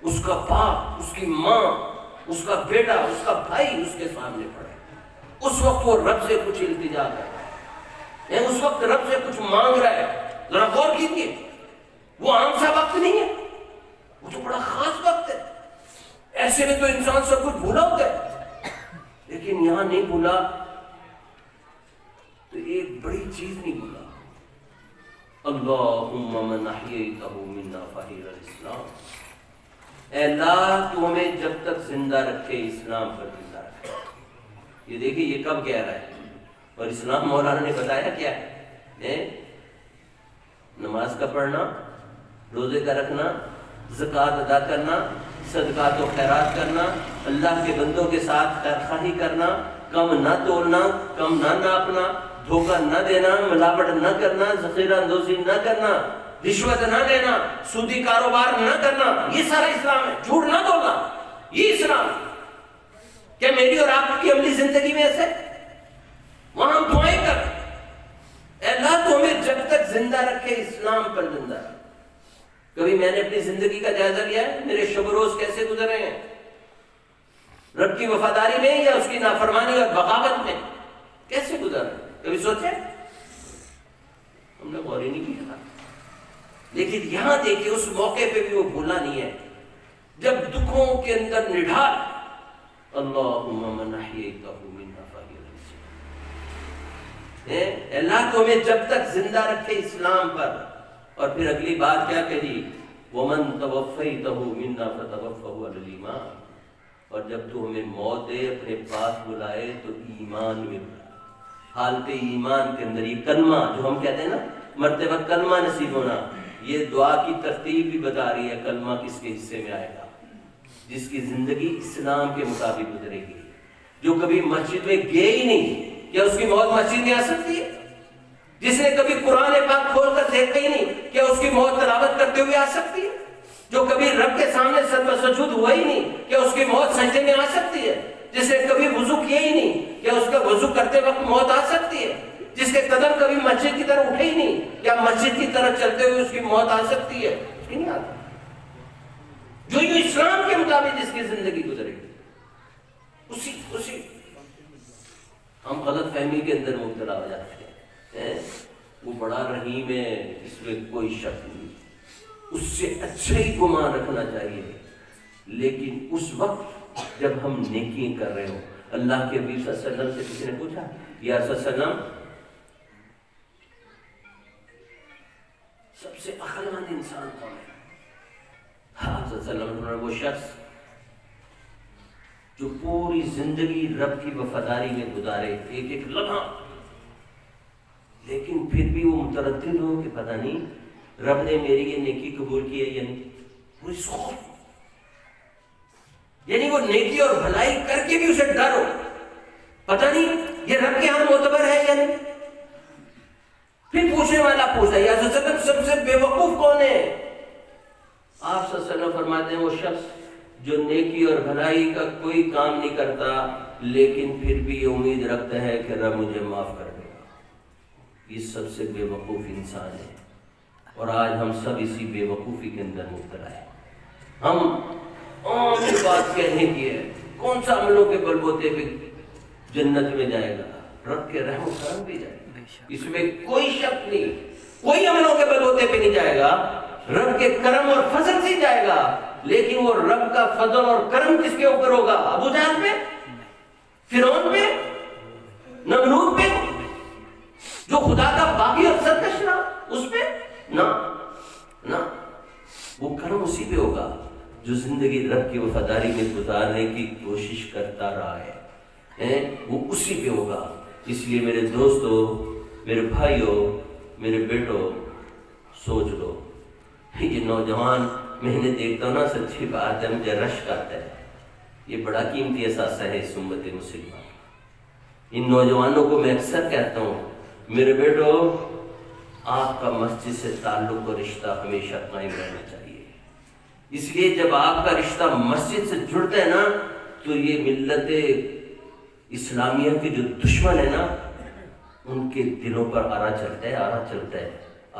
اس کا باپ، اس کی ماں، اس کا بیٹا، اس کا بھائی اس کے سامنے پڑے، اس وقت وہ رب سے کچھ التجا کر رہا ہے، اس وقت رب سے کچھ مانگ رہا ہے۔ ذرا غور کیجیے، وہ عام سا وقت نہیں ہے، وہ تو بڑا خاص وقت ہے۔ ایسے میں تو انسان سب کچھ بھولا ہوتا ہے، لیکن یہاں نہیں بھولا تو ایک بڑی چیز نہیں بھولا، اللہم من احییتہ منا فہی الاسلام، اے اللہ تو ہمیں جب تک زندہ رکھے اسلام پر زندہ رکھے۔ یہ دیکھیں یہ کب کہہ رہا ہے، اور اسلام مولانا نے بتایا کیا ہے؟ نماز کا پڑھنا، روزے کا رکھنا، زکوٰۃ ادا کرنا، صدقات و خیرات کرنا، اللہ کے بندوں کے ساتھ خیر خواہی کرنا، کم نہ تولنا، کم نہ ناپنا، دھوکہ نہ دینا، ملاوٹ نہ کرنا، ذخیرہ اندوزی نہ کرنا، رشوت نہ لینا، سودی کاروبار نہ کرنا، یہ سارا اسلام ہے۔ جھوٹ نہ بولنا، یہ اسلام ہے۔ کیا میری اور آپ کی عملی زندگی میں ایسے؟ وہاں ہم دعائیں کر، اے اللہ تو ہمیں جب تک زندہ رکھے اسلام پر زندہ رکھے۔ کبھی میں نے اپنی زندگی کا جائزہ لیا ہے؟ میرے شب و روز کیسے گزرے ہیں؟ رب کی وفاداری میں یا اس کی نافرمانی اور بغاوت میں کیسے گزر رہے؟ کبھی سوچے؟ ہم نے غور ہی نہیں کیا۔ لیکن یہاں دیکھیں اس موقع پہ بھی وہ بھولا نہیں ہے، جب دکھوں کے اندر نڈھال، اللہم من احییتہ منا فہی الاسلام، اللہ تو ہمیں جب تک زندہ رکھے اسلام پر۔ اور پھر اگلی بات کیا کہی؟ وَمَن تَوَفَّيْتَهُ مِنَّا فَتَوَفَّهُ عَلَى الْإِيمَانِ، اور جب تو ہمیں موت دے اپنے پاس بلائے تو ایمان میں بلائے، حالت ایمان کے اندر۔ یہ کلمہ جو ہم کہتے ہیں نا مرتبہ کلمہ نصیب ہونا، یہ دعا کی ترتیب بھی بتا رہی ہے کلمہ کس کے حصے میں آئے گا، جس کی زندگی اسلام کے مطابق گزرے گی، جو کبھی مسجد میں گئے ہی نہیں، کیا اس کی موت مسجد میں آ سکتی ہے؟ جس نے کبھی قرآن پاک کھول کر دیکھا ہی نہیں، کیا اس کی موت تلاوت کرتے ہوئے آ سکتی ہے؟ جو کبھی رب کے سامنے سجدہ سجود ہوا ہی نہیں، کیا اس کی موت سجدے میں آ سکتی ہے؟ جس نے کبھی وضو کیا ہی نہیں، کیا اس کا وضو کرتے وقت موت آ سکتی ہے؟ جس کے قدم کبھی مسجد کی طرف اٹھے ہی نہیں، کیا مسجد کی طرف چلتے ہوئے اس کی موت آ سکتی ہے؟ اس کی نہیں آتی۔ جو اسلام کے مطابق جس کی زندگی گزرے گی، اسی ہم غلط فہمی کے اندر مبتلا ہو جاتے ہیں۔ وہ بڑا رحیم ہے، اس میں کوئی شک نہیں، اس سے اچھا ہی گمان رکھنا چاہیے، لیکن اس وقت جب ہم نیکی کر رہے ہو۔ اللہ کے نبی صلی اللہ علیہ وسلم سے کسی نے پوچھا، یا رسول اللہ علیہ وسلم سب سے عقل مند انسان کون ہے؟ آپ صلی اللہ علیہ وسلم نے وہ شخص جو پوری زندگی رب کی وفاداری میں گزارے، ایک ایک لمحہ، لیکن پھر بھی وہ متردد ہو کہ پتہ نہیں رب نے میری یہ نیکی قبول کی ہے یا نہیں۔ پوری سوچ، یعنی وہ نیکی اور بھلائی کر کے بھی اسے ڈر ہو، پتہ نہیں یہ رب کے ہاں معتبر ہے یا نہیں۔ پھر پوچھنے والا پوچھتا ہے، یا رسول اللہ سب سے بے وقوف کون ہے؟ آپ صلی اللہ علیہ وسلم فرماتے ہیں وہ شخص جو نیکی اور بھلائی کا کوئی کام نہیں کرتا، لیکن پھر بھی یہ امید رکھتا ہے کہ رب مجھے معاف کر دے گا۔ یہ سب سے بے وقوف انسان ہے، اور آج ہم سب اسی بے وقوفی کے اندر مبتلا ہیں۔ ہم عام بات کہنے کی ہے، کون سا عملوں کے بل بوتے پہ جنت میں جائے گا؟ رب کے رحم و کرم بھی جائے گا، اس میں کوئی شک نہیں۔ کوئی عملوں کے بل بوتے پہ نہیں جائے گا، رب کے کرم اور فضل سے جائے گا۔ لیکن وہ رب کا فضل اور کرم کس کے اوپر ہوگا؟ ابو جہل پہ، فرعون پہ، نمرود پہ، جو خدا کا باغی اور سرکش رہا اس پہ؟ نہ، وہ کرم اسی پہ ہوگا جو زندگی رب کی وفاداری میں گزارنے کی کوشش کرتا رہا ہے، وہ اسی پہ ہوگا۔ اس لیے میرے دوستو، میرے بھائیو، میرے بیٹو سوچ لو، یہ نوجوان میں نے دیکھتا ہوں نا، سچی بات ہے مجھے رشک آتا ہے، یہ بڑا قیمتی اثاثہ ہے اس امت مسلمہ۔ ان نوجوانوں کو میں اکثر کہتا ہوں، میرے بیٹو آپ کا مسجد سے تعلق اور رشتہ ہمیشہ قائم رہنا چاہیے۔ اس لیے جب آپ کا رشتہ مسجد سے جڑتا ہے نا تو یہ ملت اسلامیہ کے جو دشمن ہے نا ان کے دلوں پر آرا چلتا ہے، آرا چلتا ہے،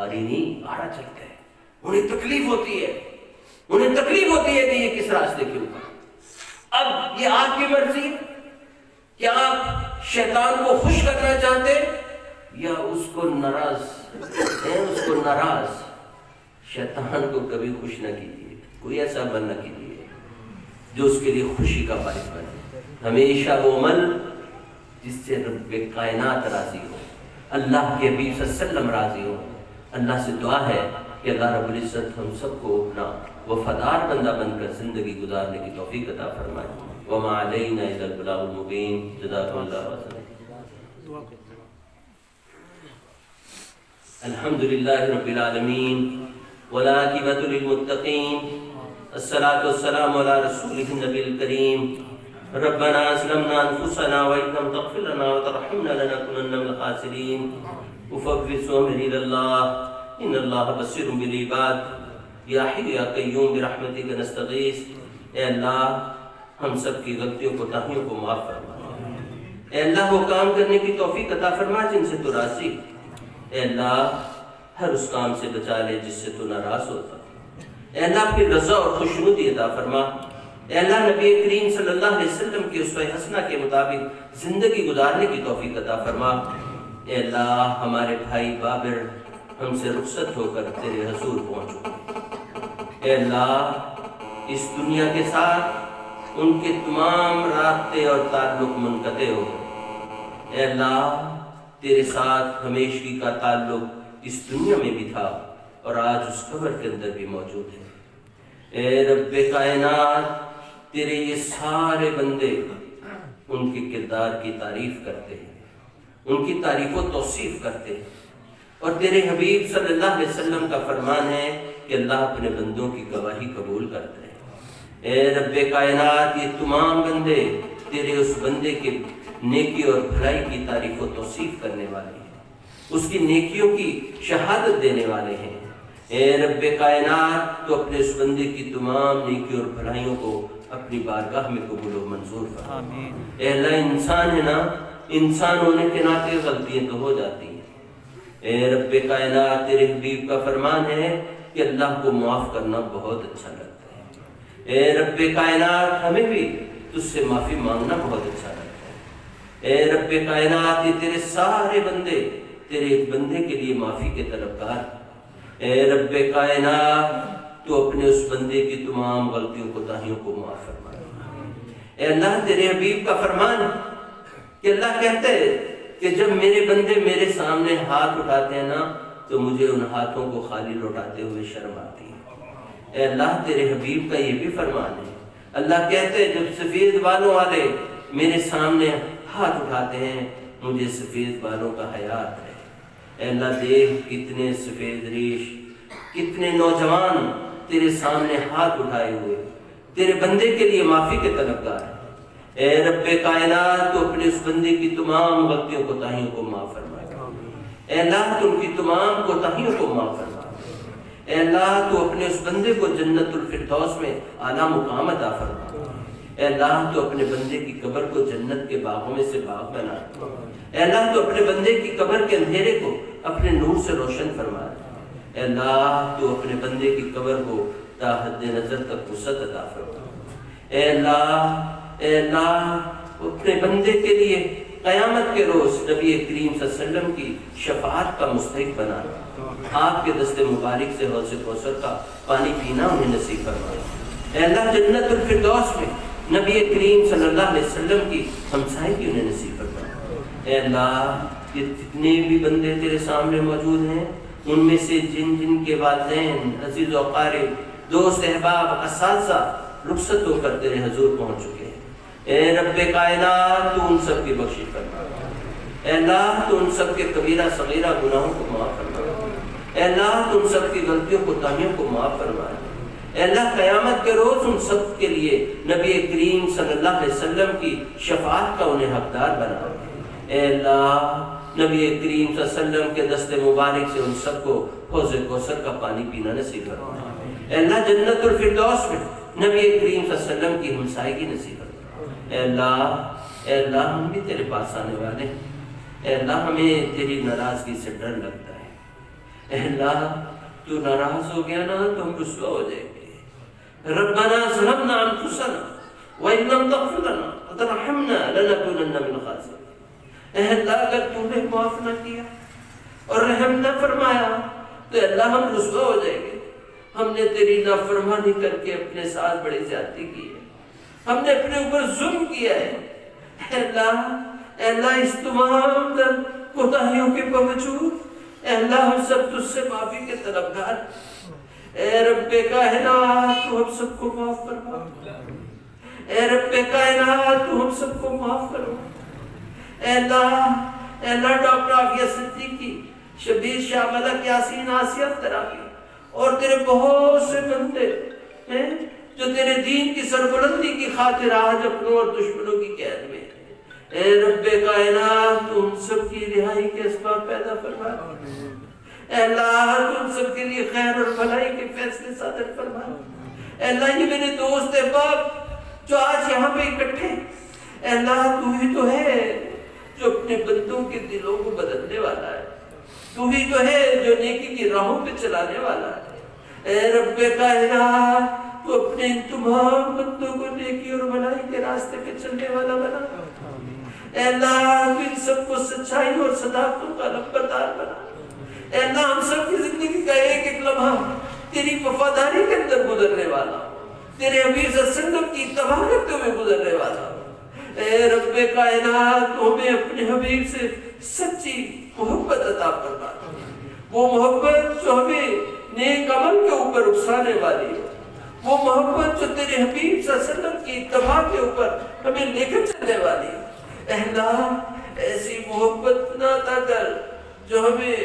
آری نہیں آرا چلتا ہے۔ انہیں تکلیف ہوتی ہے، انہیں تکلیف ہوتی ہے کہ یہ کس راستے کے اوپر۔ اب یہ آپ کی مرضی، کیا آپ شیطان کو خوش کرنا چاہتے یا اس کو ناراض؟ اس کو ناراض، شیطان کو کبھی خوش نہ کیجیے، کوئی ایسا عمل نہ کیجیے جو اس کے لیے خوشی کا باعث بنے۔ ہمیشہ وہ عمل جس سے رب کائنات راضی ہو، اللہ کے حبیب صلی اللہ علیہ وسلم راضی ہو۔ اللہ سے دعا ہے کہ اللہ رب العزت ہم سب کو اپنا وفادار بندہ بن کر زندگی گزارنے کی توفیق عطا فرمائے۔ وما علینا الا البلاغ المبین۔ جزاکم اللہ خیرا۔ الحمدللہ رب العالمین والعاقبۃ للمتقین، الصلاۃ والسلام علی رسولہ النبی الکریم۔ ربنا ظلمنا انفسنا وان لم تغفر لنا وترحمنا لنكونن من الخاسرین۔ افوض امری الی اللہ ان اللہ بصیر بالعباد۔ یا حی یا قیوم برحمتک نستغیث۔ اے اللہ ہم سب کی غلطیوں کوتاہیوں کو معاف فرما۔ اے اللہ وہ کام کرنے کی توفیق عطا فرما جن سے تو راضی۔ اے اللہ ہر اس کام سے بچا لے جس سے تو ناراض ہوتا۔ اے اللہ اپنی رضا اور خوشنودی عطا فرما۔ اے اللہ نبی کریم صلی اللہ علیہ وسلم کی اسوہ حسنہ کے مطابق زندگی گزارنے کی توفیق عطا فرما۔ اے اللہ ہمارے بھائی بابر ہم سے رخصت ہو کر تیرے حضور پہنچ چکے۔ اے اللہ اس دنیا کے ساتھ ان کے تمام رابطے اور تعلق منقطع ہو گئے۔ اے اللہ تیرے ساتھ ہمیشگی کا تعلق اس دنیا میں بھی تھا اور آج اس قبر کے اندر بھی موجود ہے۔ اے رب کائنات تیرے یہ سارے بندے ان کے کردار کی تعریف کرتے ہیں، ان کی تعریف و توصیف کرتے ہیں، اور تیرے حبیب صلی اللہ علیہ وسلم کا فرمان ہے کہ اللہ اپنے بندوں کی گواہی قبول کرتا ہے۔ اے رب کائنات یہ تمام بندے تیرے اس بندے کے نیکی اور بھلائی کی تعریف و توصیف کرنے والے ہیں، اس کی نیکیوں کی شہادت دینے والے ہیں۔ اے رب کائنات تو اپنے اس بندے کی تمام نیکی اور بھلائیوں کو اپنی بارگاہ میں قبول و منظور فرما۔ اے اللہ انسان ہے نا، انسان ہونے کے ناطے غلطیاں تو ہو جاتی ہیں۔ اے رب کائنات تیرے حبیب کا فرمان ہے کہ اللہ کو معاف کرنا بہت اچھا لگتا ہے۔ اے رب کائنات ہمیں بھی تجھ سے معافی مانگنا بہت اچھا لگتا ہے۔ اے رب کائنات یہ تیرے سارے بندے تیرے ایک بندے کے لیے معافی کے طلبگار۔ اے رب کائنات تو اپنے اس بندے کی تمام غلطیوں کوتاہیوں کو معاف فرما۔ اے اللہ تیرے حبیب کا فرمان ہے کہ اللہ کہتے ہیں کہ جب میرے بندے میرے سامنے ہاتھ اٹھاتے ہیں نا تو مجھے ان ہاتھوں کو خالی لوٹاتے ہوئے شرم آتی ہے۔ اے اللہ تیرے حبیب کا یہ بھی فرمان ہے، اللہ کہتے ہیں جب سفید بالوں والے میرے سامنے ہاتھ اٹھاتے ہیں مجھے سفید بالوں کا حیا آتا ہے۔ اے اللہ دیکھ کتنے سفید ریش، کتنے نوجوان تیرے سامنے ہاتھ اٹھائے ہوئے تیرے بندے کے لیے معافی کے طلبگار ہیں۔ اے رب کائنات تو اپنے اس بندے کی تمام غلطیوں کوتاہیوں کو معاف فرما۔ اے اللہ تو ان کی تمام کوتاہیوں کو معاف فرما۔ اے اللہ تو اپنے اس بندے کو جنت الفردوس میں اعلیٰ مقام عطا فرما۔ اے اللہ تو اپنے بندے کی قبر کو جنت کے باغوں میں سے باغ بنا۔ اے اللہ تو اپنے بندے کی قبر کے اندھیرے کو اپنے نور سے روشن فرما۔ اے اللہ تو اپنے بندے کی قبر کو تا حد نظر تک وسعت عطا فرما۔ اے اللہ اپنے بندے کے لیے قیامت کے روز نبی کریم صلی اللہ علیہ وسلم کی شفاعت کا مستحق بنا، آپ کے دست مبارک سے حوض کوثر کا پانی پینا انہیں نصیب فرما۔ اے اللہ جنت الفردوس میں نبی کریم صلی اللہ علیہ وسلم کی ہمسائگی انہیں نصیب فرما۔ اے اللہ یہ جتنے بھی بندے تیرے سامنے موجود ہیں ان میں سے جن جن کے والدین، عزیز و اقارب، دوست احباب، اساتذہ رخصت ہو کر تیرے حضور پہنچ چکے ہیں، اے رب کائنات تو ان سب کی بخشش فرما۔ اے اللہ تو ان سب کے کبیرہ صغیرہ گناہوں کو معاف فرما۔ اے اللہ تم سب کی غلطیوں کو کوتاہیوں کو معاف فرما دے۔ اے اللہ قیامت کے روز ان سب کے لیے نبی کریم صلی اللہ علیہ وسلم کی شفاعت کا انہیں حقدار بنا دے۔ اے اللہ نبی کریم صلی اللہ علیہ وسلم کے دست مبارک سے ان سب کو حوض کوثر کا پانی پینا نصیب فرما۔ اے اللہ جنت الفردوس میں نبی کریم صلی اللہ علیہ وسلم کی ہمسائیگی نصیب فرما۔ اے اللہ ہم بھی تیرے پاس آنے والے ہیں۔ اے اللہ ہمیں تیری ناراضگی سے ڈر لگتا ہے۔ اے اللہ تو ناراض ہو گیا نا تو ہم رسوا ہو جائیں گے۔ ربنا ظلمنا انفسنا وان لم تغفر لنا وترحمنا لنكونن من الخاسرين۔ اے اللہ اگر تو نے معاف نہ کیا اور رحم نہ فرمایا تو اللہ ہم رسوا ہو جائیں گے۔ ہم نے تیری نافرمانی کر کے اپنے ساتھ بڑی زیادتی کی ہے، ہم نے اپنے اوپر ظلم کیا ہے۔ اے اللہ اس تمام در کوتاہیوں کے باوجود اے اللہ ہم سب تجھ سے معافی کے طلبگار۔ اے رب کائنات تو ہم سب کو معاف فرما۔ اے رب کائنات تو ہم سب کو معاف فرما۔ اے اللہ ڈاکٹر عافیہ صدیقی، شبیر شاہ ملک، یاسین آسیہ تراقی اور تیرے بہت سے بندے ہیں جو تیرے دین کی سربلندی کی خاطر آج اپنوں اور دشمنوں کی قید میں ہیں۔ اے رب کائنات تو ان سب کی رہائی کے اسباب پیدا فرما۔ اے اللہ تو ان سب کے لیے خیر اور بھلائی کے فیصلے صادر فرما۔ اے اللہ یہ میرے دوست احباب جو آج یہاں پہ اکٹھے، اے اللہ تو ہی تو ہے جو اپنے بندوں کے دلوں کو بدلنے والا ہے، تو ہی تو ہے جو نیکی کی راہوں پہ چلانے والا ہے۔ اے رب کائنات تو اپنے ان تمام بندوں کو نیکی اور بھلائی کے راستے پہ چلنے والا بنا۔ اے اللہ تو ان سب کو سچائی اور صداقتوں کا لمبردار بنا۔ اے اللہ ہم سب کی زندگی کا ایک ایک لمحہ تیری وفاداری کے اندر گزرنے والا، تیرے حبیب صلی اللہ علیہ وسلم کی اتباع کرتے ہوئے گزرنے والا۔ اے رب کائنات تو ہمیں اپنے حبیب سے سچی محبت عطا فرما، وہ محبت جو ہمیں نیک عمل کے اوپر اکسانے والی ہے، وہ محبت جو تیرے حبیب صلی اللہ علیہ وسلم کی اتباع کے اوپر ہمیں لے کر چلنے والی ہے۔ اے اللہ ایسی محبت نہ عطا کر جو ہمیں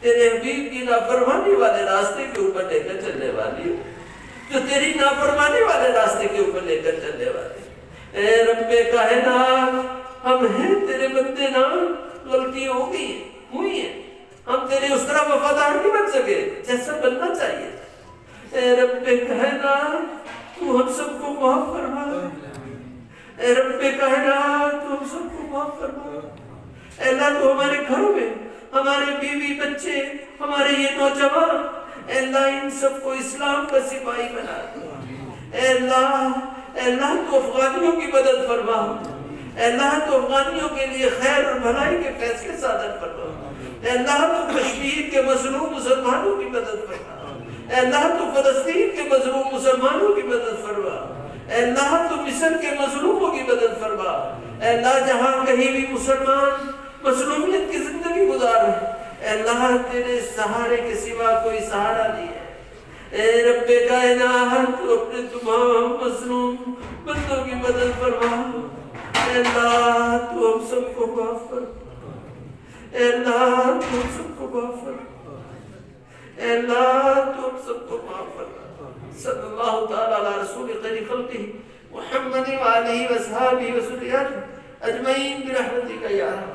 تیرے حبیب کی نافرمانی والے راستے کے اوپر لے کر چلنے والی ہو، جو تیری نافرمانی والے راستے کے اوپر لے کر چلنے والی۔ اے رب کائنات ہم ہیں تیرے بندے نا، غلطی ہوئی ہیں، ہم تیرے اس طرح وفادار نہیں بن سکے جیسا بننا چاہیے۔ اے رب کائنات تو ہم سب کو معاف فرما۔ اے رب کائنات تو ہم سب کو معاف فرما۔ اے اللہ تو ہمارے گھروں میں ہمارے بیوی بچے، ہمارے یہ نوجوان، اے اللہ ان سب کو اسلام کا سپاہی بنا دے۔ اے اللہ تو افغانیوں کی مدد فرما۔ اے اللہ تو افغانیوں کے لیے خیر اور بھلائی کے فیصلے صادر فرما۔ اے اللہ تو کشمیر کے مظلوم مسلمانوں کی مدد فرما۔ اے اللہ تو فلسطین کے مظلوم مسلمانوں کی مدد فرما۔ اے اللہ تو مصر کے مظلوموں کی مدد فرما۔ اے اللہ جہاں کہیں بھی مسلمان مظلومیت کی زندگی گزار رہے، اے اللہ تیرے سہارے کے سوا کوئی سہارا نہیں ہے۔ اے رب کائنات تو اپنے تمام مظلوم بندوں کی مدد فرما۔ اے اللہ تو ہم سب کو معاف فرما۔ اے اللہ تو ہم سب کو معاف فرما۔ اے اللہ تو ہم سب کو معاف فرما۔ صلی اللہ تعالی علی رسول خیر خلقہ محمد وآلہ وصحبہ وسلم اجمعین برحمتک یا رحمن۔